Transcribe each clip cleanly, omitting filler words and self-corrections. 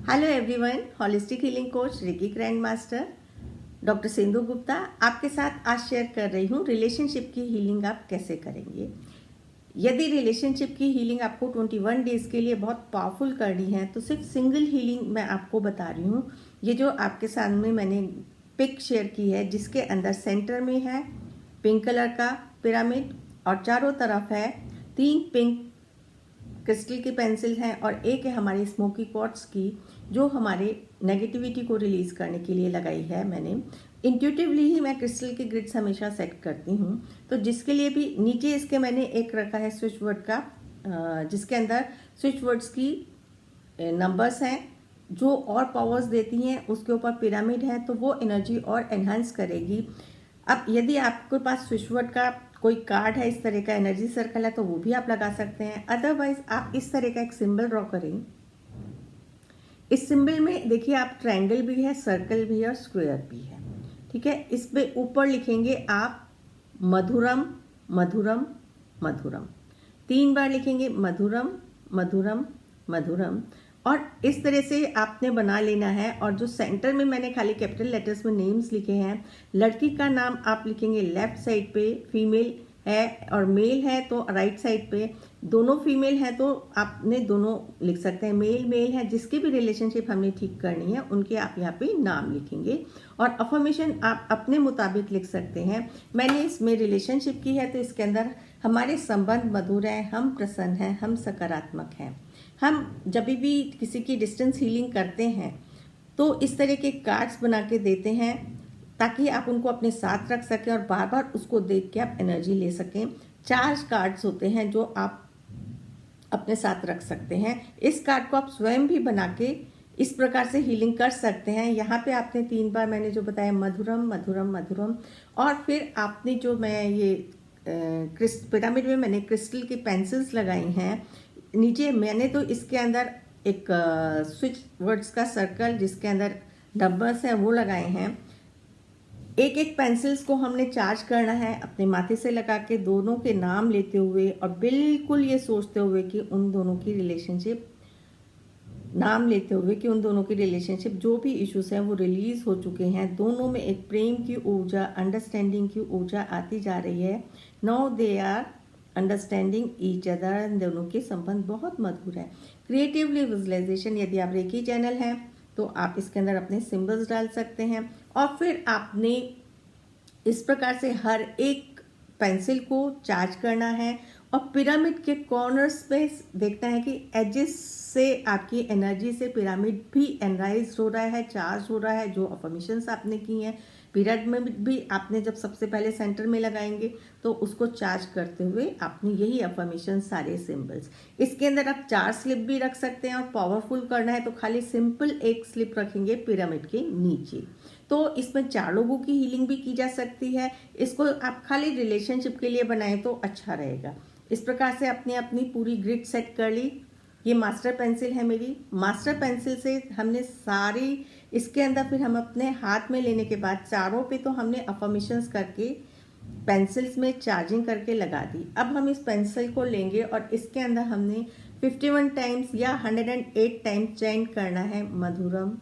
Hello everyone, holistic healing coach Ricky grand master doctor Sindhu Gupta आपके साथ आज शेयर कर रही हूँ रिलेशनशिप की हीलिंग आप कैसे करेंगे। यदि रिलेशनशिप की हीलिंग आपको 21 डेज के लिए बहुत पावरफुल करनी है तो सिर्फ सिंगल हीलिंग मैं आपको बता रही हूँ। ये जो आपके सामने मैंने पिक शेयर की है जिसके अंदर सेंटर में है पिंक कलर का पिरामिड और चारों तरफ है 3 पिंक क्रिस्टल की पेंसिल है और एक है हमारी स्मोकी क्वार्ट्ज की जो हमारे नेगेटिविटी को रिलीज करने के लिए लगाई है। मैंने इंट्यूटिवली ही मैं क्रिस्टल की ग्रिड्स हमेशा सेट करती हूँ। तो जिसके लिए भी नीचे इसके मैंने एक रखा है स्विच वर्ड का जिसके अंदर स्विच वर्ड्स की नंबर्स हैं जो और पावर्स देती हैं। उसके ऊपर पिरामिड है तो वो एनर्जी और एनहांस करेगी। अब यदि आपके पास स्विच वर्ड का कोई कार्ड है इस तरह का एनर्जी सर्कल है तो वो भी आप लगा सकते हैं। अदरवाइज आप इस तरह का एक सिंबल ड्रॉ करें। इस सिंबल में देखिए आप ट्रायंगल भी है, सर्कल भी है और स्क्वायर भी है। ठीक है, इस पे ऊपर लिखेंगे आप मधुरम मधुरम मधुरम, 3 बार लिखेंगे मधुरम मधुरम मधुरम। और इस तरह से आपने बना लेना है। और जो सेंटर में मैंने खाली कैपिटल लेटर्स में नेम्स लिखे हैं, लड़की का नाम आप लिखेंगे लेफ्ट साइड पे, फीमेल है और मेल है तो राइट साइड पे, दोनों फीमेल है तो आपने दोनों लिख सकते हैं। मेल मेल है, जिसकी भी रिलेशनशिप हमने ठीक करनी है उनके आप यहाँ पे नाम लिखेंगे। और अफर्मेशन आप अपने मुताबिक लिख सकते हैं। मैंने इसमें रिलेशनशिप की है तो इसके अंदर हमारे संबंध मधुर हैं, हम प्रसन्न हैं, हम सकारात्मक हैं। हम जब भी किसी की डिस्टेंस हीलिंग करते हैं तो इस तरह के कार्ड्स बना के देते हैं ताकि आप उनको अपने साथ रख सकें और बार बार उसको देख के आप एनर्जी ले सकें। 4 कार्ड्स होते हैं जो आप अपने साथ रख सकते हैं। इस कार्ड को आप स्वयं भी बना के इस प्रकार से हीलिंग कर सकते हैं। यहाँ पे आपने 3 बार मैंने जो बताया मधुरम मधुरम मधुरम, और फिर आपने जो मैं ये पिरामिड में मैंने क्रिस्टल की पेंसिल्स लगाई हैं। नीचे मैंने तो इसके अंदर एक स्विच वर्ड्स का सर्कल जिसके अंदर नंबर्स हैं वो लगाए हैं। एक एक पेंसिल्स को हमने चार्ज करना है अपने माथे से लगा के, दोनों के नाम लेते हुए और बिल्कुल ये सोचते हुए कि उन दोनों की रिलेशनशिप, नाम लेते हुए कि उन दोनों की रिलेशनशिप जो भी इश्यूज हैं वो रिलीज हो चुके हैं। दोनों में एक प्रेम की ऊर्जा, अंडरस्टैंडिंग की ऊर्जा आती जा रही है। Now they are understanding each other, दोनों के संबंध बहुत मधुर है। क्रिएटिवली विजुअलाइजेशन, यदि आप रेकी चैनल हैं तो आप इसके अंदर अपने सिंबल्स डाल सकते हैं। और फिर आपने इस प्रकार से हर एक पेंसिल को चार्ज करना है और पिरामिड के कॉर्नर्स पे देखना है कि एजेस से आपकी एनर्जी से पिरामिड भी एनराइज हो रहा है, चार्ज हो रहा है। जो अफर्मेशंस आपने की हैं पिरामिड भी आपने जब सबसे पहले सेंटर में लगाएंगे तो उसको चार्ज करते हुए आपने यही अफर्मेशन, सारे सिंबल्स। इसके अंदर आप 4 स्लिप भी रख सकते हैं और पावरफुल करना है तो खाली सिंपल एक स्लिप रखेंगे पिरामिड के नीचे। तो इसमें 4 लोगों की हीलिंग भी की जा सकती है। इसको आप खाली रिलेशनशिप के लिए बनाएं तो अच्छा रहेगा। इस प्रकार से आपने अपनी पूरी ग्रिड सेट कर ली। ये मास्टर पेंसिल है मेरी। मास्टर पेंसिल से हमने सारी इसके अंदर फिर हम अपने हाथ में लेने के बाद चारों पे तो हमने अफर्मेशंस करके पेंसिल्स में चार्जिंग करके लगा दी। अब हम इस पेंसिल को लेंगे और इसके अंदर हमने 51 टाइम्स या 108 टाइम्स चैंट करना है मधुरम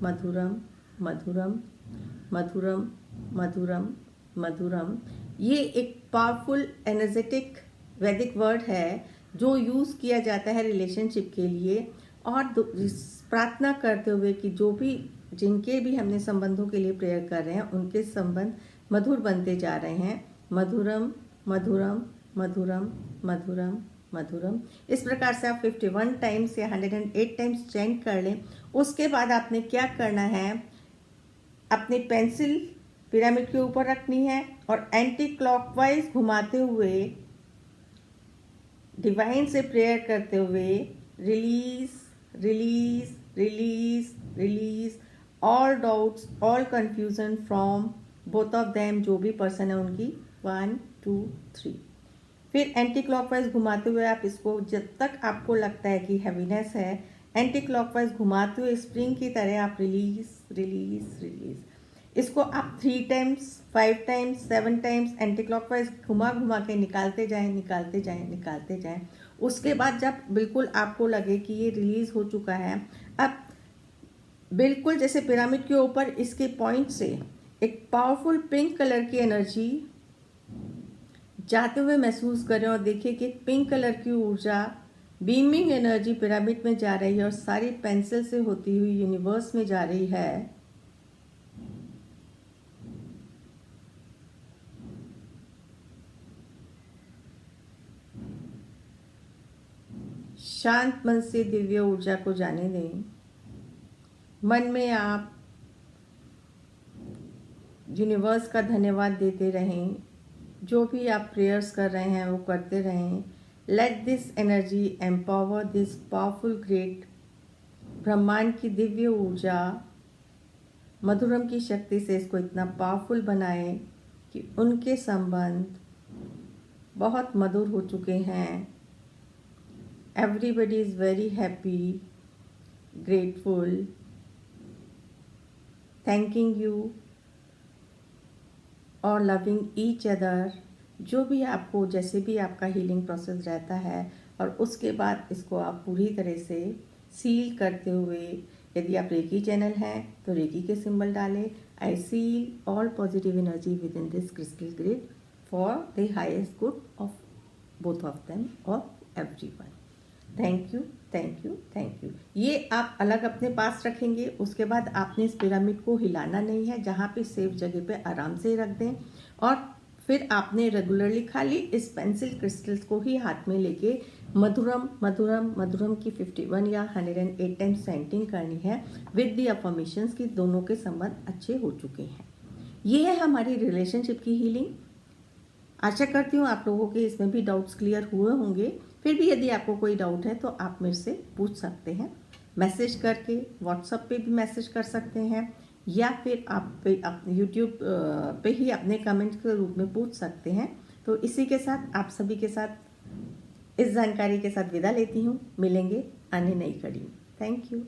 मधुरम मधुरम मधुरम मधुरम मधुरम। ये एक पावरफुल एनर्जेटिक वैदिक वर्ड है जो यूज़ किया जाता है रिलेशनशिप के लिए। और प्रार्थना करते हुए कि जो भी जिनके भी हमने संबंधों के लिए प्रेयर कर रहे हैं उनके संबंध मधुर बनते जा रहे हैं। मधुरम मधुरम मधुरम मधुरम मधुरम। इस प्रकार से आप 51 टाइम्स या 108 टाइम्स चैंट कर लें। उसके बाद आपने क्या करना है, अपनी पेंसिल पिरामिड के ऊपर रखनी है और एंटी क्लॉकवाइज घुमाते हुए डिवाइन से प्रेयर करते हुए release release release release all doubts, all confusion from both of them, जो भी पर्सन है उनकी। 1 2 3। फिर एंटी क्लॉकवाइज घुमाते हुए आप इसको जब तक आपको लगता है कि हैवीनेस है, एंटी क्लॉकवाइज घुमाते हुए स्प्रिंग की तरह आप रिलीज रिलीज रिलीज। इसको आप 3 times, 5 times, 7 times anti clockwise घुमा घुमा के निकालते जाएं निकालते जाएं निकालते जाएं। उसके बाद जब बिल्कुल आपको लगे कि ये रिलीज हो चुका है, अब बिल्कुल जैसे पिरामिड के ऊपर इसके पॉइंट से एक पावरफुल पिंक कलर की एनर्जी जाते हुए महसूस करें और देखिए कि पिंक कलर की ऊर्जा बीमिंग एनर्जी पिरामिड में जा रही है और सारी पेंसिल से होती हुई यूनिवर्स में जा रही है। शांत मन से दिव्य ऊर्जा को जाने दें। मन में आप यूनिवर्स का धन्यवाद देते रहें, जो भी आप प्रेयर्स कर रहे हैं वो करते रहें। Let this energy empower this powerful great ब्रह्मांड की दिव्य ऊर्जा मधुरम की शक्ति से इसको इतना पावरफुल बनाए कि उनके संबंध बहुत मधुर हो चुके हैं। Everybody is very happy, grateful, thanking you और लविंग ईच अदर। जो भी आपको जैसे भी आपका हीलिंग प्रोसेस रहता है, और उसके बाद इसको आप पूरी तरह से सील करते हुए, यदि आप रेकी चैनल हैं तो रेकी के सिंबल डालें। I seal all positive energy within this crystal grid for the highest good of both of them और everyone. Thank you, thank you, thank you. ये आप अलग अपने पास रखेंगे। उसके बाद आपने इस पिरामिड को हिलाना नहीं है, जहाँ पे सेफ जगह पे आराम से रख दें। और फिर आपने रेगुलरली खाली इस पेंसिल क्रिस्टल्स को ही हाथ में लेके मधुरम मधुरम मधुरम की 51 या 108 टाइम्स सेंटिंग करनी है विद द अफर्मेशंस कि दोनों के संबंध अच्छे हो चुके हैं। ये है हमारी रिलेशनशिप की हीलिंग। आशा करती हूँ आप लोगों के इसमें भी डाउट्स क्लियर हुए होंगे। फिर भी यदि आपको कोई डाउट है तो आप मेरे से पूछ सकते हैं, मैसेज करके। व्हाट्सएप पे भी मैसेज कर सकते हैं, या फिर आप यूट्यूब पे ही अपने कमेंट के रूप में पूछ सकते हैं। तो इसी के साथ आप सभी के साथ इस जानकारी के साथ विदा लेती हूँ। मिलेंगे अन्य नई कड़ी में। Thank you.